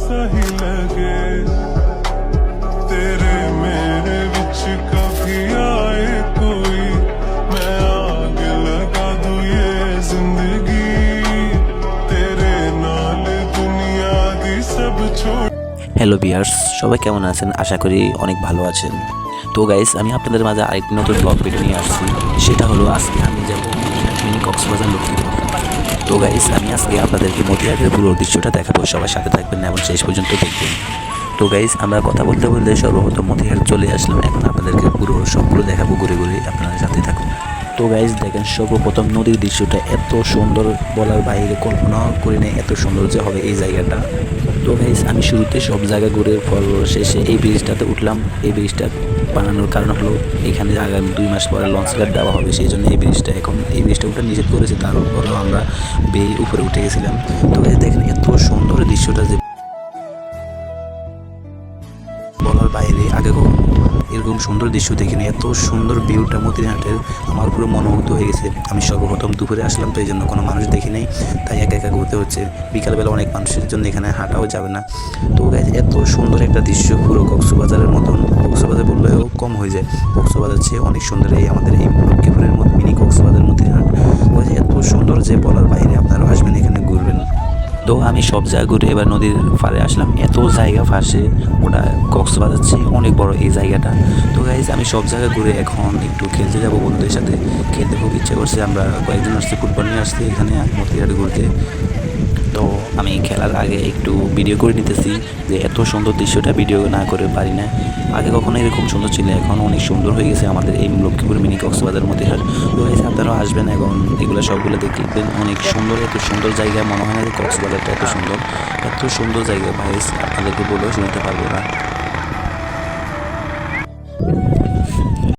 सा ही लगे तेरे मेरे विच कभी आए कोई मैं आग लगा दूं ये जिंदगी तेरे नाल दुनिया दी सब छोड़। হ্যালো ভিউয়ার্স, সবাই কেমন আছেন? আশা করি অনেক ভালো আছেন। তো গাইস, আমি আপনাদের মাঝে আরেকটি নতুন ব্লগ ভিডিও নিয়ে আসছি। সেটা হলো আজকে আমি যাব মিনি কক্সবাজার লক্ষ্মীপুর। তো গাইস, আমি আজকে আপনাদেরকে মতিহারের পুরো দৃশ্যটা দেখাবো। সবার সাথে থাকবেন এবং শেষ পর্যন্ত দেখবেন। তো গাইস, আমরা কথা বলতে বলতে সর্বপ্রথম মতিহার চলে আসলাম। এখন আপনাদেরকে পুরো সবগুলো দেখাবো ঘুরে ঘুরে, আপনারা সাথে থাকুন। তো গাইস দেখেন, সর্বপ্রথম নদীর দৃশ্যটা এত সুন্দর, বলার বাইরে কল্পনা করে নেই এত সুন্দর যে হবে এই জায়গাটা। তো গাইস, আমি শুরুতে সব জায়গা ঘুরে পর শেষে এই ব্রিজটাতে উঠলাম। এই ব্রিজটা বানানোর কারণ হলো এখানে আগামী 2 মাস পরে লঞ্চ ঘাট দেওয়া হবে, সেই জন্য এই ব্রিজটা উঠে নিষেধ করেছে। তারপরেও আমরা বেয়ে উপরে উঠে গেছিলাম। তো গাইস দেখেন, এত সুন্দর দৃশ্যটা যে বলার বাইরে, আগে কখনো এরকম সুন্দর দৃশ্য দেখিনি। এত সুন্দর ভিউটা মতিহাটের আমার পুরো মনোমুগ্ধ হয়ে গেছে। আমি সর্বপ্রথম দুপুরে আসলাম, তো এই জন্য কোনো মানুষ দেখি নেই, তাই একা একা ঘুরতে হচ্ছে। বিকালবেলা অনেক মানুষের জন্য এখানে হাঁটাও যাবে না। তো গাইস, এত সুন্দর একটা দৃশ্য, পুরো কক্সবাজারের মতন। কক্সবাজার বললেও কম হয়ে যায়, কক্সবাজার চেয়ে অনেক সুন্দর এই আমাদের এই লক্ষ্মীপুরের মতো মিনি কক্সবাজার মতিহাট। এত সুন্দর যে বলার বাইরে, আপনারা আসবেন এখানে ঘুরবেন। তো আমি সব জায়গা ঘুরে এবার নদীর পাড়ে আসলাম। এত জায়গা ফাঁসে, ওটা কক্সবাজার চেয়ে অনেক বড় এই জায়গাটা। তো গাইজ, আমি সব জায়গা ঘুরে এখন একটু খেলতে যাবো বন্ধুদের সাথে। খেলতে খুব ইচ্ছে করছে। আমরা কয়েকজন আসছি, ফুটবল নিয়ে আসছি এখানে মতিহাট ঘুরতে। তো আমি খেলার আগে একটু ভিডিও করে নিতেছি, যে এত সুন্দর দৃশ্যটা ভিডিও না করে পারি না। আগে কখনো এরকম সুন্দর ছিল, এখন অনেক সুন্দর হয়ে গেছে আমাদের এই লক্ষ্মীপুর মিনি কক্সবাজার মতিহাট। তো গাইজ, আপনারাও আসবেন এবং এগুলো সবগুলো দেখবেন। অনেক সুন্দর, এত সুন্দর জায়গা মনে হয় না যে কক্সবাজারটা এত সুন্দর। এত সুন্দর জায়গা ভাইস, আপনাদেরকে বলেও শুনতে পারবো না।